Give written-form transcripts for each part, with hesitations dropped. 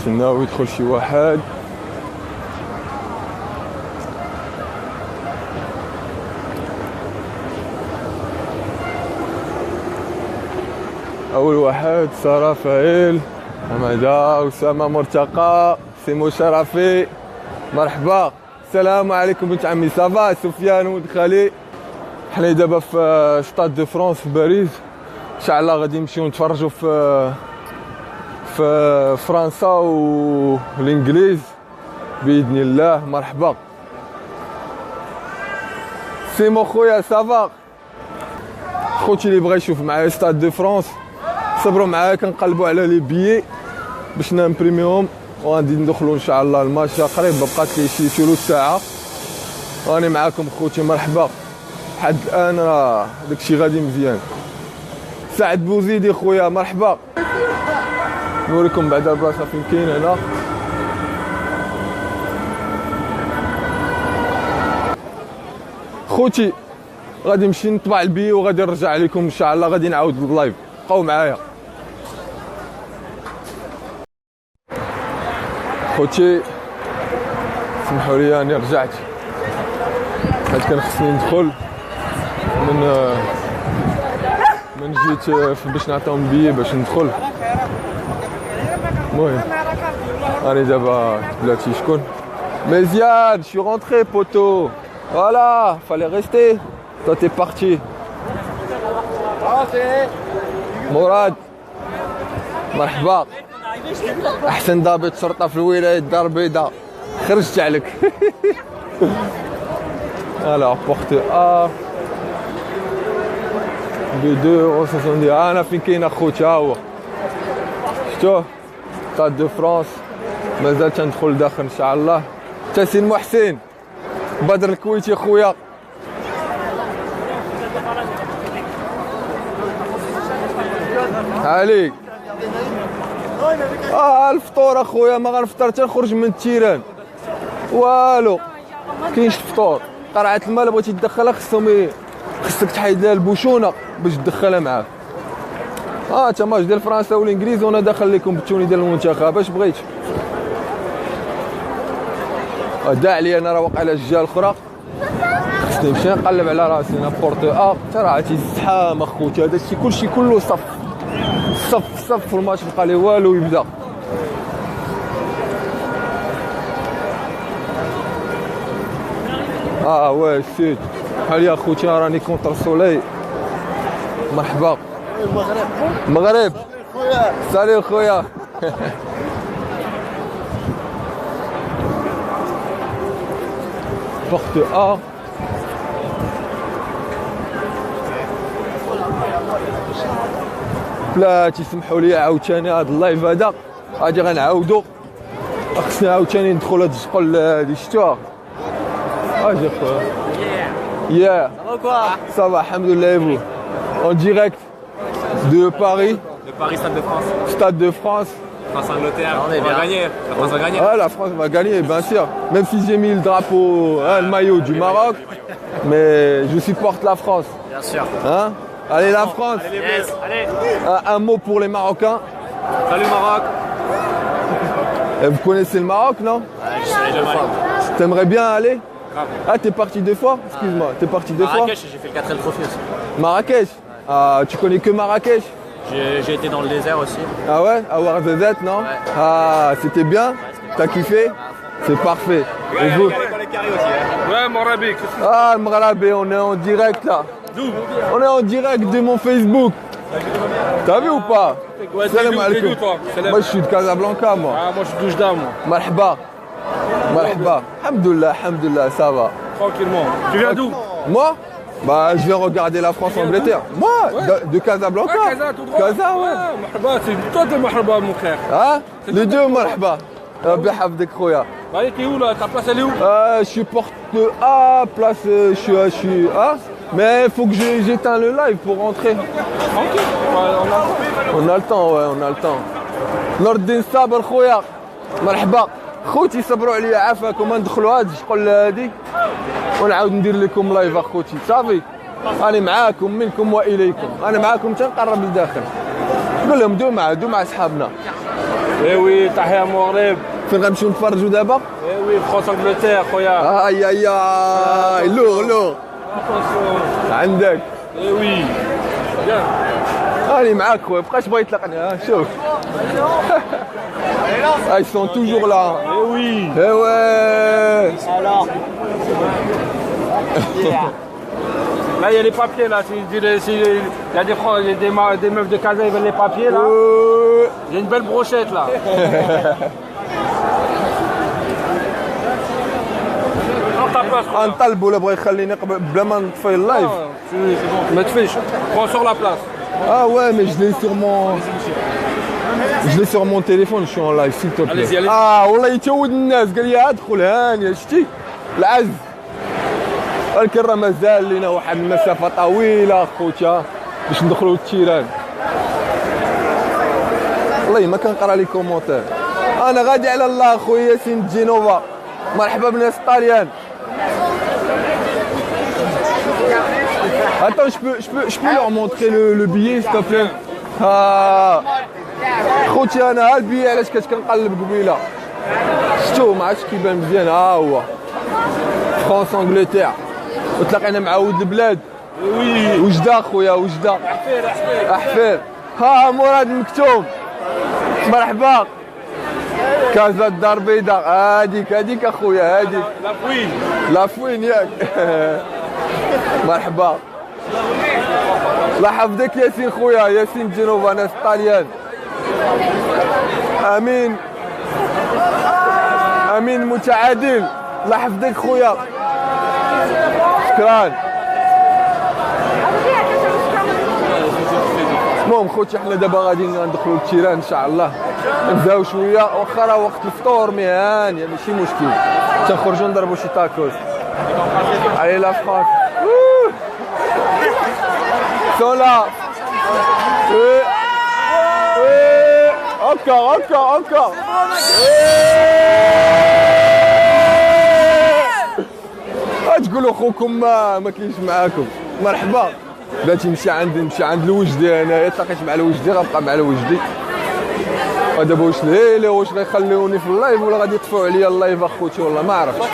نستناو يدخل شي واحد. اول واحد سارة فايل، حماده، اسامه، مرتقى، سيمو شرفي. مرحبا، السلام عليكم بنت عمي. صافا سفيان ودخلي. حنا دابا في ستاد دو فرانس في باريس، ان شاء الله غادي نمشيو نتفرجوا في فرنسا والانجليز باذن الله. مرحبا سيمو خويا. صافا خوتي اللي بغى يشوف معايا ستاد دو فرانس صبروا معايا، كنقلبوا على لي بيي باش نامبريميهم وغادي ندخلوا ان شاء الله الماتش قريب. بقات لي شي ثلث ساعه راني معاكم خوتي. مرحبا. لحد الان راه داكشي غادي مزيان. سعد بوزيدي خويا مرحبا. نوريكم بعد البلاصه فين كاين هنا. خوتي غادي نمشي نطبع البي وغادي نرجع لكم ان شاء الله. غادي نعاود اللايف، بقاو معايا خوتي. سمحوا لي اني رجعت، حيت كان خصني ندخل من جيت باش نعطيهم بيي باش ندخل. المهم راني دابا بلاتي شكون مزيان. شي رونتري بوتو. فوالا فالي ريستي. toi t'es parti. مراد مرحبا. احسن ضابط شرطه في الولايه الدار البيضاء، خرجت عليك. alors porte A ب 2 €. انا فين كاين اخوتي؟ ها هو شفتوه ستاد دو فرانس. مازال تندخل داخل ان شاء الله. تاسين محسن بدر الكويتي خويا. عليك الفطور اخويا. ما غنفطر حتى نخرج من التيران والو. كاينش الفطور. قرعه الماء اللي بغيتي تدخلها خصك تحيد لها البوشونه باش تدخلها معاك. تا ماتش ديال فرنسا والانجليز وانا داخل لكم بالتوني ديال المنتخب اش بغيت. داع عليا انا راه واقع على الجهه الاخرى. خصني نمشي نقلب على راسي. انا بورت ا حتى راه عرفتي الزحام اخوتي. هذا الشيء كلشي كله صف في الماتش بقى لي والو يبدا. واه سيت بحال يا خوتي راني كونتر سولي. مرحبا. المغرب سالي خويا. بورت ا بلاتي. سمحوا لي عاوتاني هذا اللايف هذا غادي غنعاودو. خصني عاوتاني ندخل هاد الشقل هادي شتوها. اجي خويا. يا صافا الحمد لله. vous en direct de Paris. De Paris, Stade de France. Stade de France. France-Angleterre. On va gagner. La France va gagner. La France va gagner, bien sûr. Même si j'ai mis le drapeau, le maillot du Maroc, mais je supporte la France. Bien sûr. Hein? Allez la France. Allez les Bleus. Allez. Un mot pour les Marocains. Salut Maroc. Et vous connaissez le Maroc, non? Je suis le Maroc. T'aimerais bien aller? Grave. T'es parti 2 fois? Excuse-moi, t'es parti 2 fois? Marrakech, j'ai fait le 4 trophée aussi. Marrakech? Tu connais que Marrakech? J'ai été dans le désert aussi. Ah ouais? À Ouarzazate, non? Ouais. C'était bien? T'as kiffé? C'est parfait. Et vous? Ouais, Morabik. Le Marabi, on est en direct là. On est en direct de mon Facebook. T'as vu ou pas? Ouais, Salam alaikum. toi. Moi je suis de Casablanca moi. Moi je suis d'Oujda moi. Marhaba. Marhaba. Alhamdulillah, ça va. Tranquillement. Tu viens d'où? Moi? Je viens regarder la France-Angleterre. Moi? De Casablanca. Casa, tout droit. Casa, ouais. Marhaba, c'est toi de Marhaba mon frère. Les deux marhaba. بحفظك خويا. T'es où là? Ta place elle est où? Je suis porte A, place je suis A. Mais il faut que j'éteins le live pour rentrer. Tranquille. On a le temps, ouais, on a le temps. Nordin Saber خويا. مرحبا. خوتي صبروا عليا عافاكم ندخلوا هاد الشقل هادي ونعاود ندير لكم لايف اخوتي. صافي راني معاكم منكم واليكم. انا معاكم تنقرب لداخل. قول لهم دو مع صحابنا. Eh oui, تحية المغرب. فين غنمشيو نتفرجوا دابا؟ Eh oui, France Angleterre خويا. اي اي اي لو عندك. Eh oui. Bien. راني معاك خويا بقاش بغا يطلقني ها شوف. Ils sont toujours là. Eh oui. Eh ouais. Alors. Là, il y a les papiers là. Il y a des meufs de Casa, ils veulent les papiers là. Il y a une belle brochette là. Prends ta place. خويا. غنطلبوا ولا بغا يخليني بلا ما نطفي اللايف. C'est bon. Mais tu fais, prends sur la place. Ah ouais, mais je l'ai sur mon... Je l'ai sur mon téléphone, je suis en live, s'il te plaît. Allez-y, allez-y. والله يتود الناس قال لي ادخل هاني شتي العز. ولكن راه مازال لينا واحد المسافة طويلة خوتيا باش ندخلوا للتيران. والله ما كنقرا لي كومونتير. انا غادي على الله خويا ياسين جينوفا. مرحبا بناس طاليان. Attends, je peux leur montrer le billet, s'il te plaît. Ah. خوتي انا ها البيي علاش كنقلب قبيله شفتو ما عرفتش كيبان مزيان ها هو فرانس انجلتير وتلاقينا مع ولد البلاد وي وجده خويا وجده احفير ها مراد مكتوم مرحبا كازا الدار البيضاء هذيك اخويا هذيك لافوين ياك مرحبا الله يحفظك ياسين خويا ياسين جنوبا ناس طاليان امين امين متعادل الله يحفظك خويا شكرا المهم خوتي حنا دابا غادي ندخلوا للتيران ان شاء الله نبداو شويه واخا راه وقت الفطور مهانيه ماشي مشكل تنخرجوا نضربوا شي تاكوز علي لا فرانس سولا encore. تقولوا خوكم ما كاينش معاكم مرحبا بغيت نمشي عند الوجدي انايا تلاقيت مع الوجدي غنبقى مع الوجدي ودابا واش ليلي واش غيخليوني في اللايف ولا غادي يطفوا عليا اللايف اخوتي والله ما عرفتش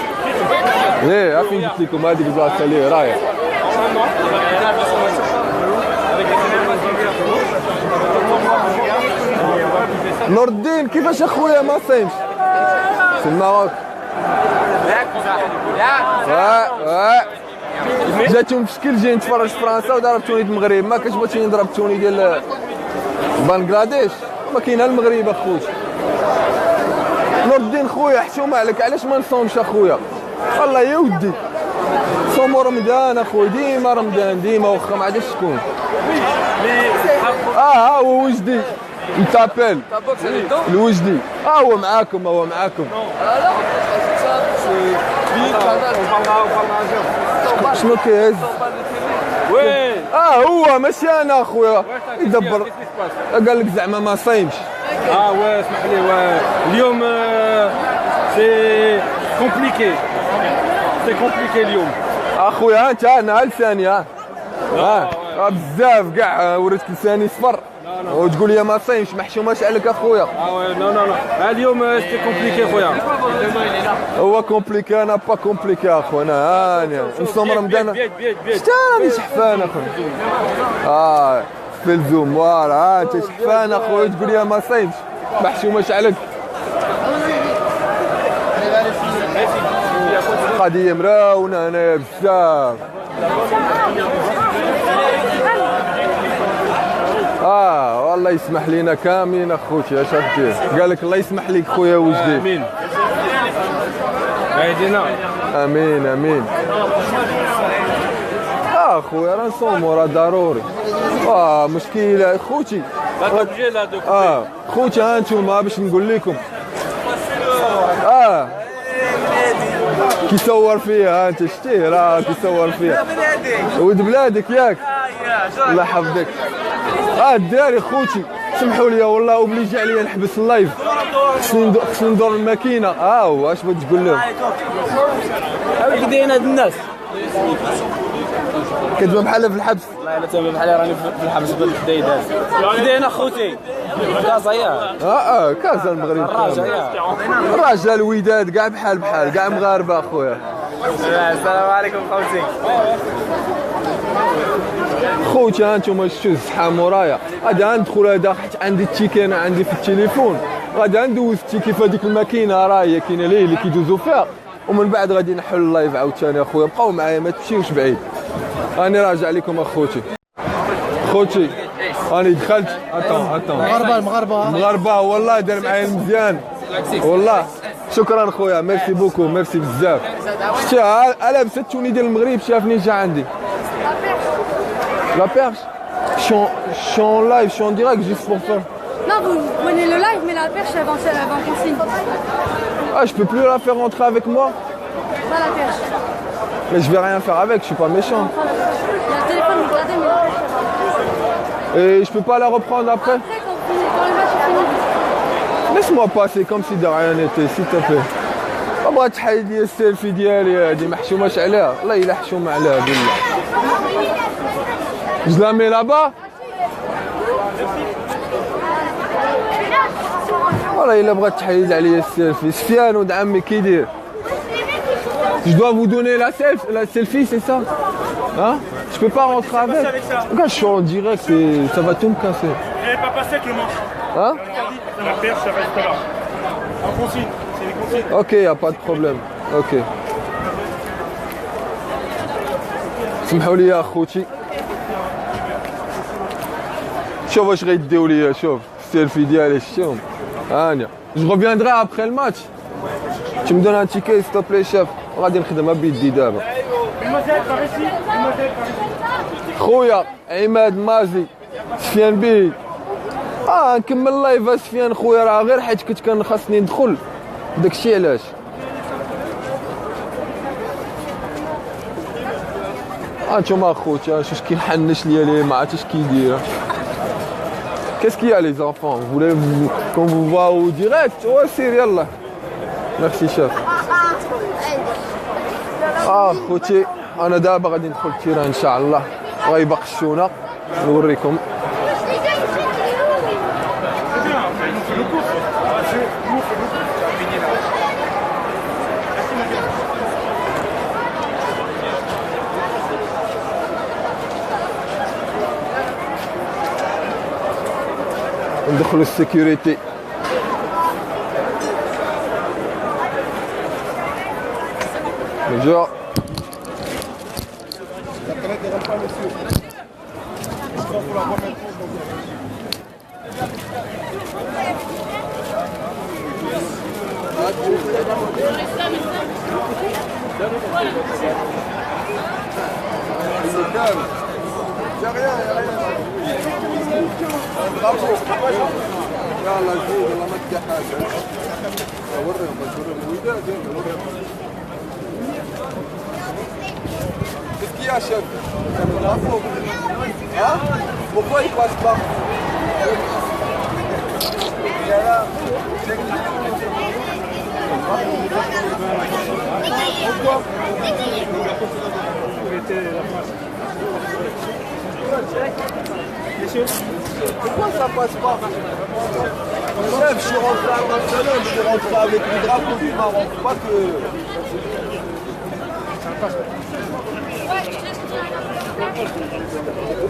ايه فين قلت لكم هذيك البلاصه اللي رايح نور الدين كيفاش اخويا ما صايمش في المغرب جاتهم في شكل جاي نتفرج في فرنسا وضربتوني المغرب ما كتبغيني ضربتوني ديال بنغلاديش ما كاينها المغرب اخوتي نور الدين خويا حشومه عليك علاش ما نصومش اخويا والله يا ودي صوموا رمضان اخويا ديما رمضان ديما واخا ما عادش شكون ها هو وجدي يتابل الوجدي هو معاكم شنو كيهز وي هو ماشي انا اخويا يدبر قال لك زعما ما صايمش وي اسمح لي اليوم سي كومبليكي اليوم اخويا انت انا لساني بزاف كاع وريتك لساني صفر وتقول لي ما صايمش محشوماش عليك اخويا نو اليوم سي كومبليكي خويا هو كومبليكي انا با كومبليكي اخويا انا هاني نصوم رمضان شتا راني شحفان اخويا في الزوم فوالا انت شحفان اخويا تقول لي ما صايمش محشوماش عليك قضيه مراونه انا بزاف والله يسمح لينا كاملين اخوتي اش غدير قال لك الله يسمح لك خويا وجدي امين بعيدينا امين خويا راه نصوموا راه ضروري مشكله خوتي خوتي ها انتوما باش نقول لكم كيصور فيها انت شتيه راه كيصور فيها ولد بلادك ياك الله يحفظك الدراري خوتي سمحوا لي والله اوبليجي عليا نحبس اللايف خصني ندور الماكينه هو اش بغيت تقول لهم كي دايرين هاد الناس كتبان بحال في الحبس والله الا تما بحال راني في الحبس بالدايد هذا كي دايرين اخوتي كازا يا كازا المغرب الرجاء الرجاء الوداد كاع بحال كاع مغاربه اخويا. السلام عليكم خوتي. خوتي هانتوما شفتوا الزحام مورايا، غادي غندخل هذا حيت عندي التيكي انا عندي في التليفون، غادي ندوز التيكي في هذيك الماكينه راه هي كاينه اللي كيدوزوا فيها، ومن بعد غادي نحل اللايف عاوتاني اخويا. بقاو معايا ما تمشيوش بعيد، راني راجع لكم اخوتي. خوتي راني دخلت المغاربه والله دار معايا المزيان والله. شكرا خويا، ميرسي بوكو، ميرسي بزاف. شتي انا لابسه التوني ديال المغرب شافني جا عندي لا بيرش. Je suis en live, je suis en direct juste pour faire. Non, vous prenez le live, mais la perche avant consigne. Ah, je peux plus la faire rentrer avec moi. Pas la perche. Mais je vais rien faire avec, je suis pas méchant. Il y a le téléphone, vous regardez, mais la perche avant. Et je peux pas la reprendre après. Après, quand le match est fini. Laisse-moi passer comme si de rien n'était, s'il te plaît. بغات تحيد لي السيلفي ديالي هادي ما حشوماش عليها، والله الا حشومه عليها بالله. Je la mets là-bas. والله الا بغات تحيد عليا السيلفي. سفيان ولد عمي كي داير؟ Je dois vous donner la selfie, c'est ça? Hein? Je peux pas rentrer avec. Regarde, je suis en direct, ça va tout me casser. Vous n'avez pas passé avec le manche. Hein? La perche, ça reste là. En consigne, c'est les consignes. Ok, y a pas de problème. Ok. سمحوا لي يا اخوتي. شوف واش غيديو ليا، شوف السيلفي ديالي شتيهم. هانيا. Je reviendrai après le match. Tu me donnes un ticket s'il te plaît chef. غادي نخدمها بيدي دابا. خويا عماد مازي سفيان بيه. نكمل اللايف سفيان خويا، راه غير حيت كنت كان خاصني ندخل داكشي علاش. هانتوما اخوتي شوف كيحنش ليا ليه ما عرفتش كيدير. Qu'est-ce qu'il y a les enfants? Vous voulez qu'on vous voit au direct? Ouais, c'est يلا. Merci chef. خوتي انا دابا غادي ندخل التيران ان شاء الله، غيبقشونا نوريكم. ندخلوا السيكوريتي. Bonjour. يلا زيد والله ما تلقى حاجه. وريهم الوداد Qu'est-ce qu'il y a, chef? Hein? Pourquoi il passe pas? Pourquoi? Pourquoi ça passe pas? Chef, je suis rentré à Barcelone, je suis rentré avec le drapeau du Maroc, pas que...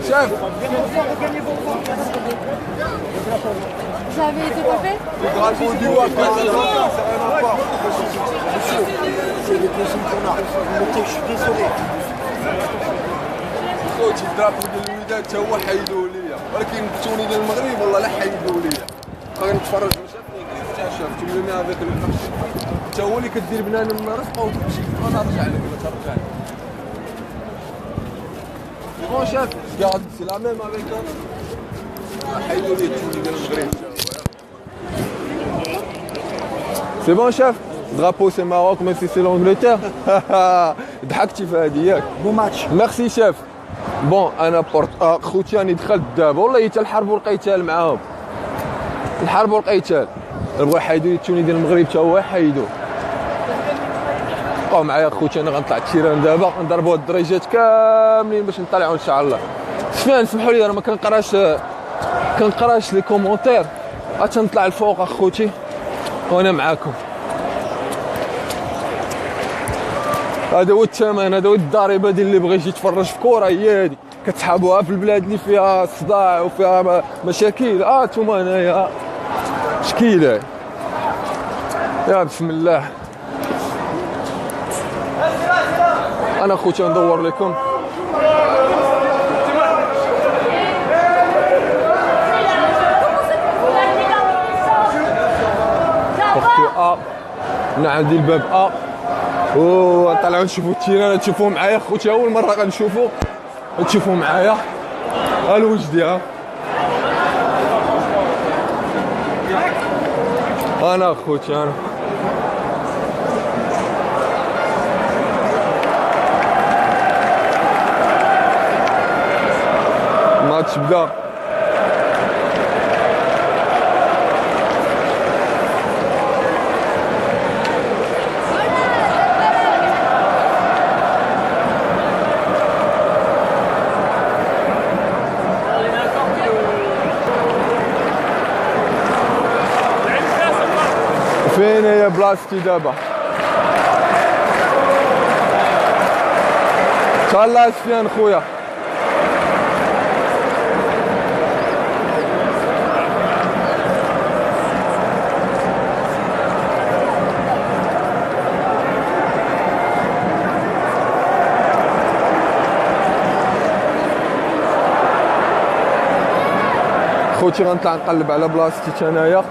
Chef, Vous avez été coiffé? le drapeau du Maroc, c'est rien à voir. Monsieur, c'est les consignes qu'on a. Je suis désolé. خوتي الدرابو ديال الوداد تا هو حيدوه ليا، ولكن التوني ديال المغرب والله لا حيدوه ليا. باغي نتفرج شفتي ملي هذاك القرش تا هو اللي كدير بنان من رزقه وتمشي. انا نرجع لك ولا ترجع لي. بون شاف قاعد سي لا ميم افيك حيدوا لي التوني ديال المغرب. سي بون شاف drapeau c'est Maroc même si c'est l'Angleterre. ضحكتي في هذه ياك. بون ماتش. ميرسي شاف. بون انا بورت خوتي راني دخلت دابا والله حتى الحرب والقتال معاهم. الحرب والقتال بغاو يحيدوا لي التوني ديال المغرب تا هو يحيدوه. بقاو معايا خوتي انا غنطلع التيران دابا نضربوا الدريجات كاملين باش نطلعوا ان شاء الله. سفيان سمحوا لي انا ما كنقراش كنقراش لي كومونتير غتنطلع الفوق اخوتي وانا معاكم. هذا هو الثمن، هذا هو الضريبه ديال اللي بغى يجي يتفرج في كره. هي هادي كتسحبوها في البلاد اللي فيها صداع وفيها مشاكل. نتوما هنايا شكيله. يا بسم الله. انا خوتي ندور لكم انا عندي الباب طلعوا نشوفوا التيران. تشوفوا معايا خوتي، اول مره غنشوفوا، تشوفوا معايا الوجدي. انا خوتي انا الماتش بدا. فين هي بلاصتي دابا؟ تهلاش فين خويا؟ خوتي غنطلع نقلب على بلاصتي تنايا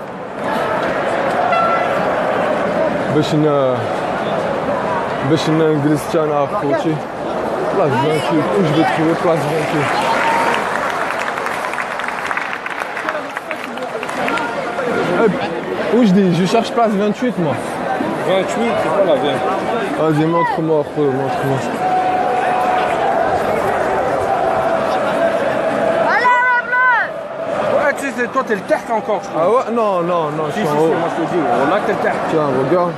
باش نجلس انا خوتي. بلاص 28 وجبت خويا بلاص 28. وجدي je cherche place 28 moi. 28, c'est pas la bien. Vas-y, montre-moi خويا montre-moi. Toi t'es le tech encore. Ah ouais? Non, je Si, suis en si, haut. moi je te dis, on a que t'es le tech. Tiens, regarde.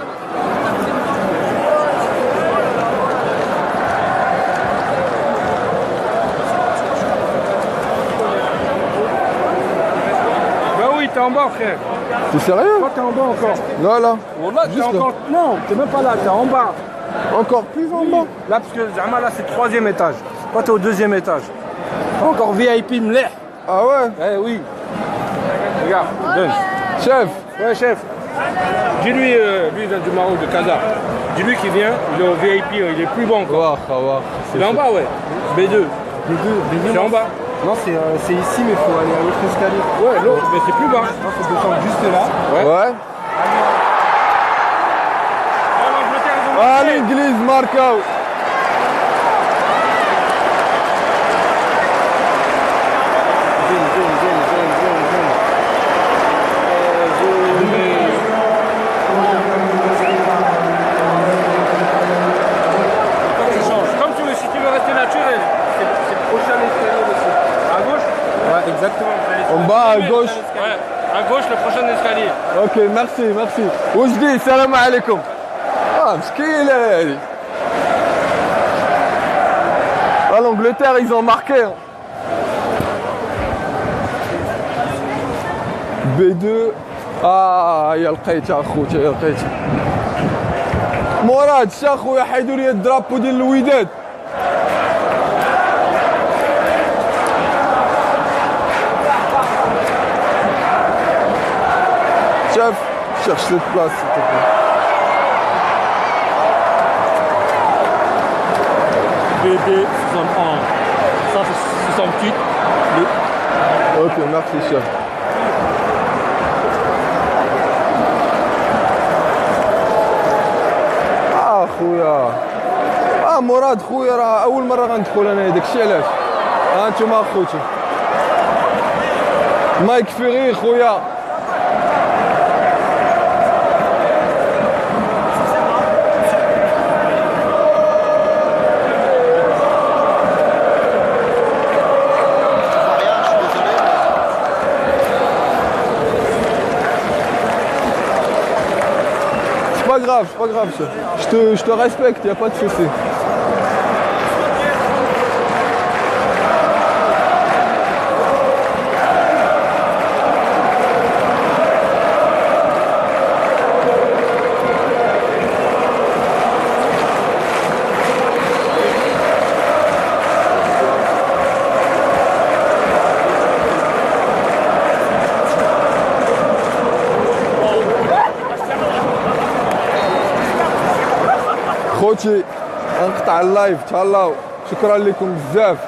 Bah oui, t'es en bas frère. T'es sérieux? Toi t'es en bas encore. Là. Là, t'es Juste là. encore. Non, t'es même pas là, t'es en bas. Encore plus en bas? Là parce que Zama là c'est le 3e étage. Toi t'es au 2e étage. Encore VIP mleh. Ah ouais? Eh oui. Regarde, donne. Chef. Ouais chef. Dis-lui, lui il vient du Maroc, de Casa. Dis-lui qu'il vient, il est au VIP, il est plus bon encore. voir. Il est en bas ouais. B2. B2, C'est en bas. Non, c'est ici, mais il faut aller à l'autre escalier. Ouais, l'autre, mais c'est plus bas. Il faut descendre juste là. Ouais. الانجليز ماركاو. Comme tu veux, si tu veux rester naturel, c'est le prochain escalier aussi. À gauche? Ouais, exactement. En bas à gauche. Ouais, à gauche le prochain escalier. Ok, merci. وجدي السلام عليكم. مسكينة هذه. L'Angleterre, ils ont marqué. B2. يا لقيتها اخوتي يا لقيتها. مراد شا خويا حيدوا لي الدرابو ديال الوداد. شاف cherche cette place s'il te plaît. BD 61. Ça c'est 68. Ok, merci chef. خويا مراد خويا راه اول مره غندخل انا داكشي علاش. انتوما اخوتي مايك فيغي خويا. C'est pas grave, chef. Je te respecte, y a pas de souci. خوتي غنقطع اللايف، تهلاو، شكرا لكم بزاف.